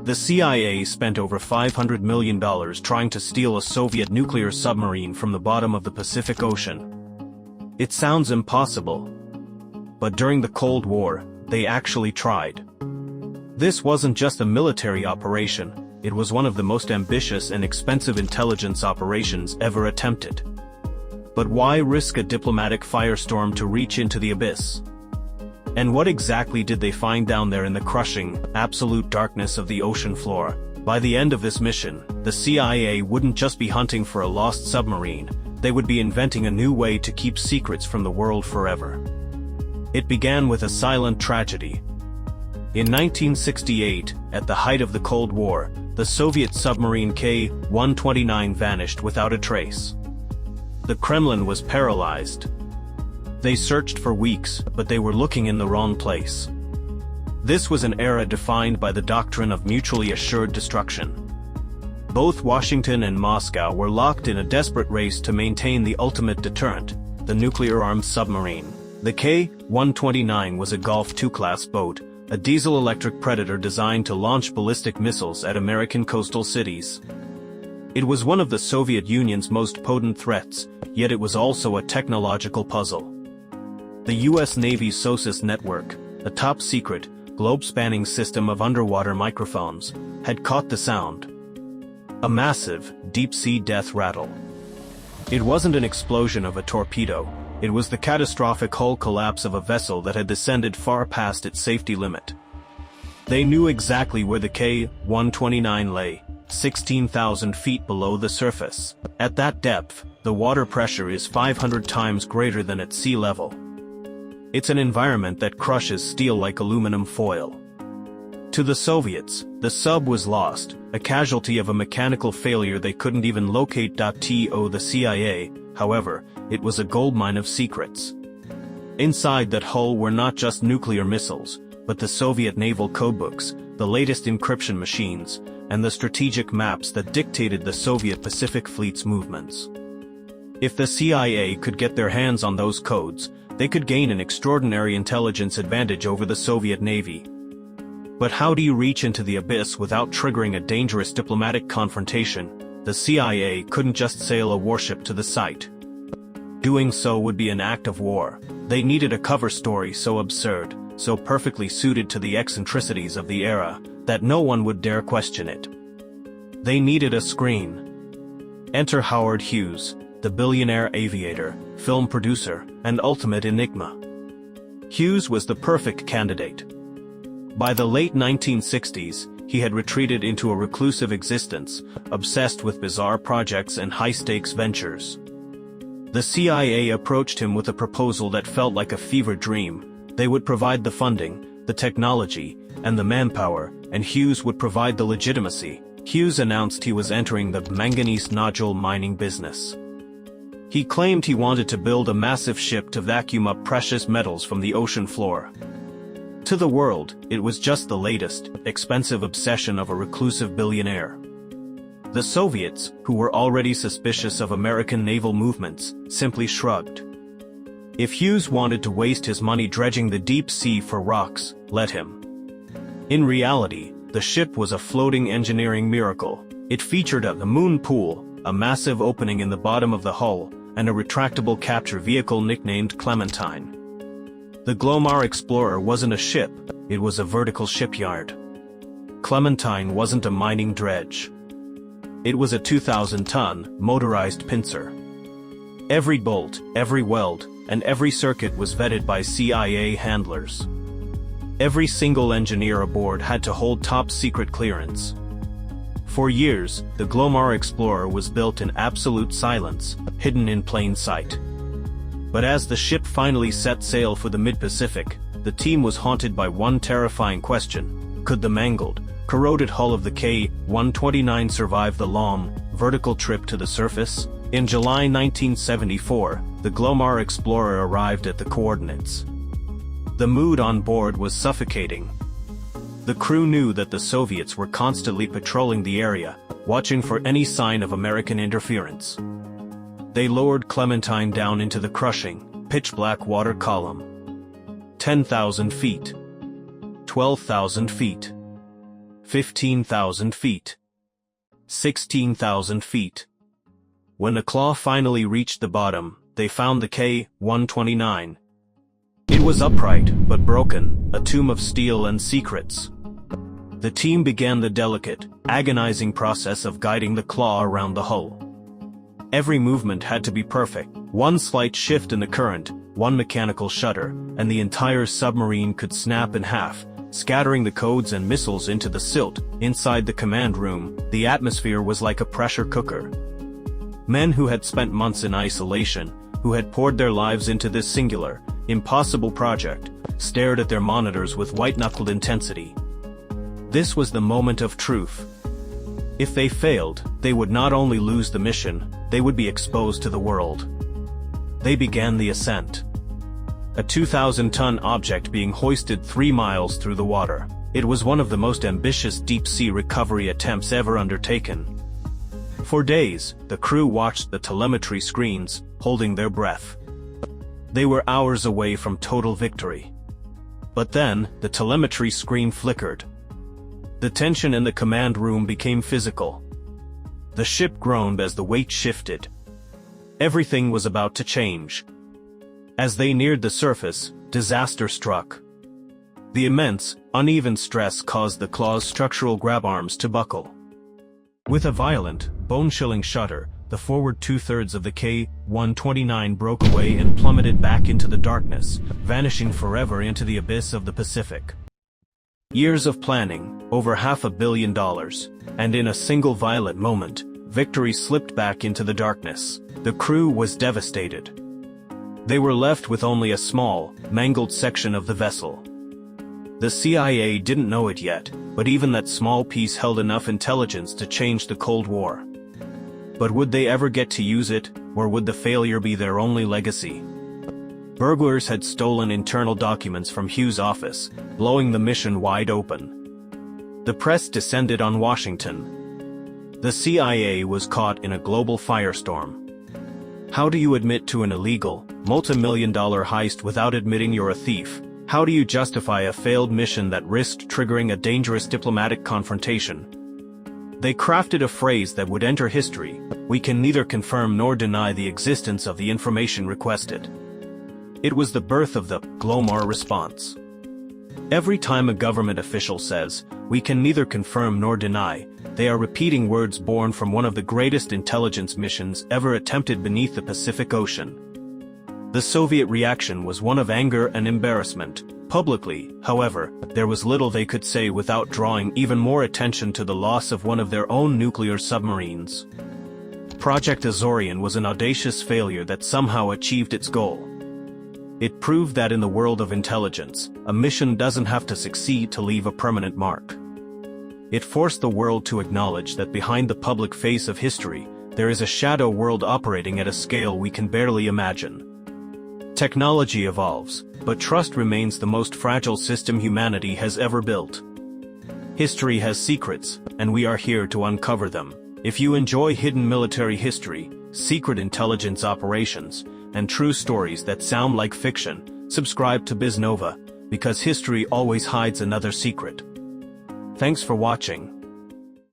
The CIA spent over $500 million trying to steal a Soviet nuclear submarine from the bottom of the Pacific Ocean. It sounds impossible. But during the Cold War, they actually tried. This wasn't just a military operation, it was one of the most ambitious and expensive intelligence operations ever attempted. But why risk a diplomatic firestorm to reach into the abyss? And what exactly did they find down there in the crushing, absolute darkness of the ocean floor? By the end of this mission, the CIA wouldn't just be hunting for a lost submarine, they would be inventing a new way to keep secrets from the world forever. It began with a silent tragedy. In 1968, at the height of the Cold War, the Soviet submarine K-129 vanished without a trace. The Kremlin was paralyzed. They searched for weeks, but they were looking in the wrong place. This was an era defined by the doctrine of mutually assured destruction. Both Washington and Moscow were locked in a desperate race to maintain the ultimate deterrent, the nuclear-armed submarine. The K-129 was a Golf II-class boat, a diesel-electric predator designed to launch ballistic missiles at American coastal cities. It was one of the Soviet Union's most potent threats, yet it was also a technological puzzle. The U.S. Navy's SOSUS network, a top-secret, globe-spanning system of underwater microphones, had caught the sound. A massive, deep-sea death rattle. It wasn't an explosion of a torpedo, it was the catastrophic hull collapse of a vessel that had descended far past its safety limit. They knew exactly where the K-129 lay, 16,000 feet below the surface. At that depth, the water pressure is 500 times greater than at sea level. It's an environment that crushes steel like aluminum foil. To the Soviets, the sub was lost, a casualty of a mechanical failure they couldn't even locate. To the CIA, however, it was a goldmine of secrets. Inside that hull were not just nuclear missiles, but the Soviet naval codebooks, the latest encryption machines, and the strategic maps that dictated the Soviet Pacific Fleet's movements. If the CIA could get their hands on those codes, they could gain an extraordinary intelligence advantage over the Soviet Navy. But how do you reach into the abyss without triggering a dangerous diplomatic confrontation? The CIA couldn't just sail a warship to the site. Doing so would be an act of war. They needed a cover story so absurd, so perfectly suited to the eccentricities of the era, that no one would dare question it. They needed a screen. Enter Howard Hughes, the billionaire aviator, film producer, and ultimate enigma. Hughes was the perfect candidate. By the late 1960s, he had retreated into a reclusive existence, obsessed with bizarre projects and high-stakes ventures. The CIA approached him with a proposal that felt like a fever dream. They would provide the funding, the technology, and the manpower, and Hughes would provide the legitimacy. Hughes announced he was entering the manganese nodule mining business. He claimed he wanted to build a massive ship to vacuum up precious metals from the ocean floor. To the world, it was just the latest, expensive obsession of a reclusive billionaire. The Soviets, who were already suspicious of American naval movements, simply shrugged. If Hughes wanted to waste his money dredging the deep sea for rocks, let him. In reality, the ship was a floating engineering miracle. It featured a moon pool, a massive opening in the bottom of the hull, and a retractable capture vehicle nicknamed Clementine. The Glomar Explorer wasn't a ship, it was a vertical shipyard. Clementine wasn't a mining dredge. It was a 2,000-ton, motorized pincer. Every bolt, every weld, and every circuit was vetted by CIA handlers. Every single engineer aboard had to hold top-secret clearance. For years, the Glomar Explorer was built in absolute silence, hidden in plain sight. But as the ship finally set sail for the mid-Pacific, the team was haunted by one terrifying question: could the mangled, corroded hull of the K-129 survive the long, vertical trip to the surface? In July 1974, the Glomar Explorer arrived at the coordinates. The mood on board was suffocating. The crew knew that the Soviets were constantly patrolling the area, watching for any sign of American interference. They lowered Clementine down into the crushing, pitch-black water column. 10,000 feet. 12,000 feet. 15,000 feet. 16,000 feet. When the claw finally reached the bottom, they found the K-129. It was upright, but broken, a tomb of steel and secrets. The team began the delicate, agonizing process of guiding the claw around the hull. Every movement had to be perfect. One slight shift in the current, one mechanical shutter, and the entire submarine could snap in half, scattering the codes and missiles into the silt. Inside the command room, the atmosphere was like a pressure cooker. Men who had spent months in isolation, who had poured their lives into this singular, impossible project, stared at their monitors with white-knuckled intensity. This was the moment of truth. If they failed, they would not only lose the mission, they would be exposed to the world. They began the ascent. A 2,000-ton object being hoisted 3 miles through the water. It was one of the most ambitious deep-sea recovery attempts ever undertaken. For days, the crew watched the telemetry screens, holding their breath. They were hours away from total victory. But then, the telemetry screen flickered. The tension in the command room became physical. The ship groaned as the weight shifted. Everything was about to change. As they neared the surface, disaster struck. The immense, uneven stress caused the claw's structural grab arms to buckle. With a violent, bone-chilling shudder, the forward two-thirds of the K-129 broke away and plummeted back into the darkness, vanishing forever into the abyss of the Pacific. Years of planning, over $500 million, and in a single violent moment, victory slipped back into the darkness. The crew was devastated. They were left with only a small, mangled section of the vessel. The CIA didn't know it yet, but even that small piece held enough intelligence to change the Cold War. But would they ever get to use it, or would the failure be their only legacy? Burglars had stolen internal documents from Hughes' office, blowing the mission wide open. The press descended on Washington. The CIA was caught in a global firestorm. How do you admit to an illegal, multi-million-dollar heist without admitting you're a thief? How do you justify a failed mission that risked triggering a dangerous diplomatic confrontation? They crafted a phrase that would enter history: "We can neither confirm nor deny the existence of the information requested." It was the birth of the Glomar Response. Every time a government official says, "We can neither confirm nor deny," they are repeating words born from one of the greatest intelligence missions ever attempted beneath the Pacific Ocean. The Soviet reaction was one of anger and embarrassment. Publicly, however, there was little they could say without drawing even more attention to the loss of one of their own nuclear submarines. Project Azorian was an audacious failure that somehow achieved its goal. It proved that in the world of intelligence, a mission doesn't have to succeed to leave a permanent mark. It forced the world to acknowledge that behind the public face of history, there is a shadow world operating at a scale we can barely imagine. Technology evolves, but trust remains the most fragile system humanity has ever built. History has secrets, and we are here to uncover them. If you enjoy hidden military history, secret intelligence operations, and true stories that sound like fiction, subscribe to Biznova, because history always hides another secret. Thanks for watching.